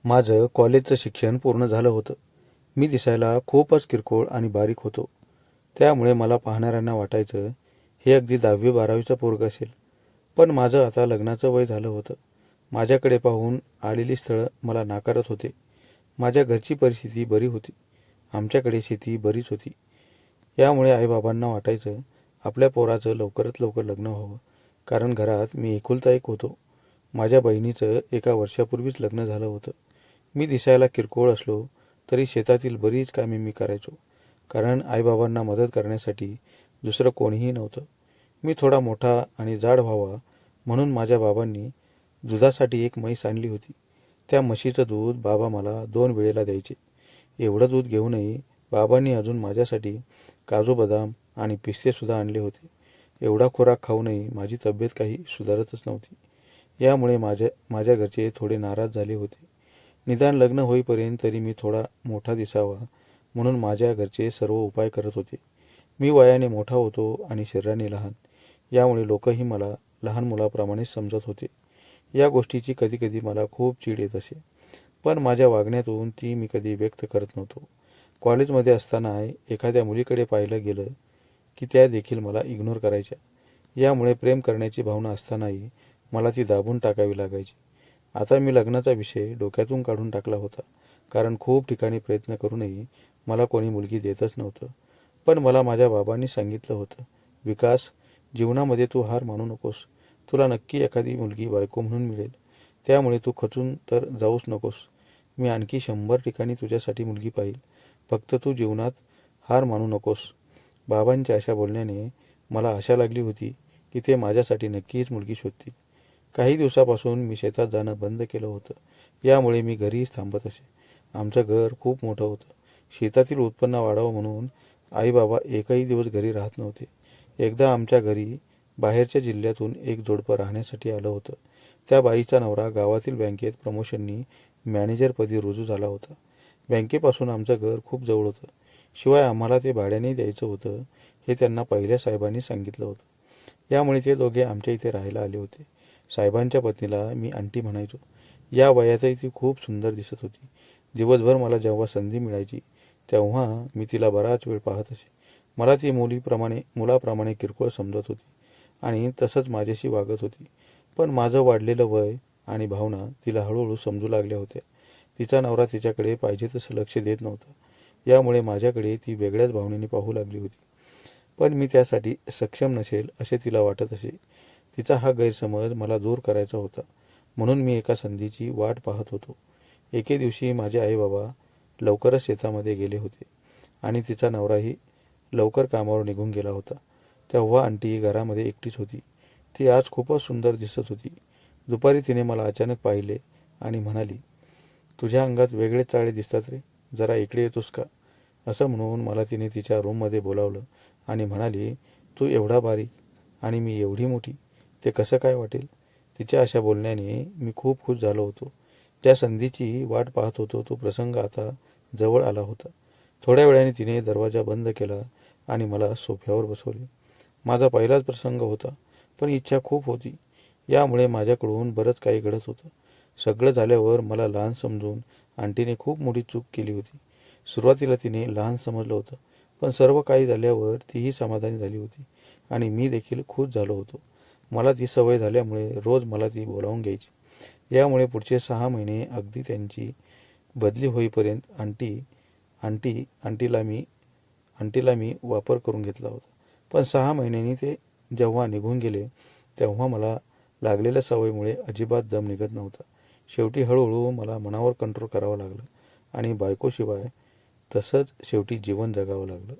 माझं कॉलेजचं शिक्षण पूर्ण झालं होतं. मी दिसायला खूपच किरकोळ आणि बारीक होतो. त्यामुळे मला पाहणाऱ्यांना वाटायचं, हे अगदी 10वी-12वीचं पोरगं असेल. पण माझं आता लग्नाचं वय झालं होतं. माझ्याकडे पाहून आलेली स्थळं मला नाकारत होते. माझ्या घरची परिस्थिती बरी होती. आमच्याकडे शेती बरीच होती. यामुळे आईबाबांना वाटायचं, आपल्या पोराचं लवकरात लवकर लग्न व्हावं. कारण घरात मी एकुलता एक होतो. माझ्या बहिणीचं एका वर्षापूर्वीच लग्न झालं होतं. मी दिसायला किरकोळ असलो तरी शेतातील बरीच कामे मी करायचो. कारण आईबाबांना मदत करण्यासाठी दुसरं कोणीही नव्हतं. मी थोडा मोठा आणि जाड व्हावा म्हणून माझ्या बाबांनी दुधासाठी एक म्हैस आणली होती. त्या म्हशीचं दूध बाबा मला 2 वेळेला द्यायचे. एवढं दूध घेऊनही बाबांनी अजून माझ्यासाठी काजू बदाम आणि पिस्तेसुद्धा आणले होते. एवढा खुराक खाऊनही माझी तब्येत काही सुधारतच नव्हती. यामुळे माझ्या घरचे थोडे नाराज झाले होते. निदान लग्न होईपर्यंत तरी मी थोडा मोठा दिसावा म्हणून माझ्या घरचे सर्व उपाय करत होते. मी वयाने मोठा होतो आणि शरीराने लहान. यामुळे लोकही मला लहान मुलाप्रमाणेच समजत होते. या गोष्टीची कधीकधी मला खूप चीड येत असे. पण माझ्या वागण्यातून ती मी कधी व्यक्त करत नव्हतो. कॉलेजमध्ये असताना एखाद्या मुलीकडे पाहिलं गेलं की त्या देखील मला इग्नोर करायच्या. यामुळे प्रेम करण्याची भावना असतानाही मला ती दाबून टाकावी लागायची. आता मी लग्नाचा विषय डोक्यातून काढून टाकला होता. कारण खूप ठिकाणी प्रयत्न करूनही मला कोणी मुलगी देतच नव्हतं. पण मला माझ्या बाबांनी सांगितलं होतं, विकास, जीवनामध्ये तू हार मानू नकोस. तुला नक्की एखादी मुलगी बायको म्हणून मिळेल. त्यामुळे तू खचून तर जाऊच नकोस. मी आणखी 100 ठिकाणी तुझ्यासाठी मुलगी पाहील. फक्त तू जीवनात हार मानू नकोस. बाबांच्या अशा बोलण्याने मला आशा लागली होती की ते माझ्यासाठी नक्कीच मुलगी शोधतील. काही दिवसापासून मी शेतात जाणं बंद केलं होतं. यामुळे मी घरीच थांबत असे. आमचं घर खूप मोठं होतं. शेतातील उत्पन्न वाढावं म्हणून आईबाबा एकही दिवस घरी राहत नव्हते. एकदा आमच्या घरी बाहेरच्या जिल्ह्यातून एक जोडपं राहण्यासाठी आलं होतं. त्या बाईचा नवरा गावातील बँकेत प्रमोशननी मॅनेजरपदी रुजू झाला होता. बँकेपासून आमचं घर खूप जवळ होतं. शिवाय आम्हाला ते भाड्याने द्यायचं होतं हे त्यांना पहिल्या साहेबांनी सांगितलं होतं. यामुळे ते दोघे आमच्या इथे राहायला आले होते. साहेबांच्या पत्नीला मी आंटी म्हणायचो. या वयातही ती खूप सुंदर दिसत होती. दिवसभर मला जेव्हा संधी मिळायची तेव्हा मी तिला बराच वेळ पाहत असे. मला ती मुलाप्रमाणे किरकोळ समजत होती आणि तसंच माझ्याशी वागत होती. पण माझं वाढलेलं वय आणि भावना तिला हळूहळू समजू लागल्या होत्या. तिचा नवरा तिच्याकडे पाहिजे तसं लक्ष देत नव्हता. यामुळे माझ्याकडे ती वेगळ्याच भावनेने पाहू लागली होती. पण मी त्यासाठी सक्षम नसेल असे तिला वाटत असे. तिचा हा गैरसमज मला दूर करायचा होता. म्हणून मी एका संधीची वाट पाहत होतो. एके दिवशी माझे आईबाबा लवकरच शेतामध्ये गेले होते आणि तिचा नवराही लवकर कामावर निघून गेला होता. तेव्हा आंटी घरामध्ये एकटीच होती. ती आज खूपच सुंदर दिसत होती. दुपारी तिने मला अचानक पाहिले आणि म्हणाली, तुझ्या अंगात वेगळे चाळे दिसतात रे, जरा इकडे येतोस का? असं म्हणून मला तिने तिच्या रूममध्ये बोलावलं आणि म्हणाली, तू एवढा बारीक आणि मी एवढी मोठी, ते कसं काय वाटेल? तिच्या अशा बोलण्याने मी खूप खुश झालो होतो. ज्या संधीची वाट पाहत होतो तो प्रसंग आता जवळ आला होता. थोड्या वेळाने तिने दरवाजा बंद केला आणि मला सोफ्यावर बसवले. माझा पहिलाच प्रसंग होता, पण इच्छा खूप होती. यामुळे माझ्याकडून बरंच काही घडत होतं. सगळं झाल्यावर मला लहान समजून आंटीने खूप मोठी चूक केली होती. सुरुवातीला तिने लहान समजलं होतं, पण सर्व काही झाल्यावर तीही समाधानी झाली होती आणि मी देखील खुश झालो होतो. मला ती सवय झाल्यामुळे रोज मला ती बोलावून घ्यायची. यामुळे पुढचे 6 महिने अगदी त्यांची बदली होईपर्यंत आंटीला मी वापर करून घेतला होता. पण 6 महिन्यांनी ते जेव्हा निघून गेले तेव्हा मला लागलेल्या सवयीमुळे अजिबात दम निघत नव्हता. शेवटी हळूहळू मला मनावर कंट्रोल करावं लागलं आणि बायकोशिवाय तसंच शेवटी जीवन जगावं लागलं.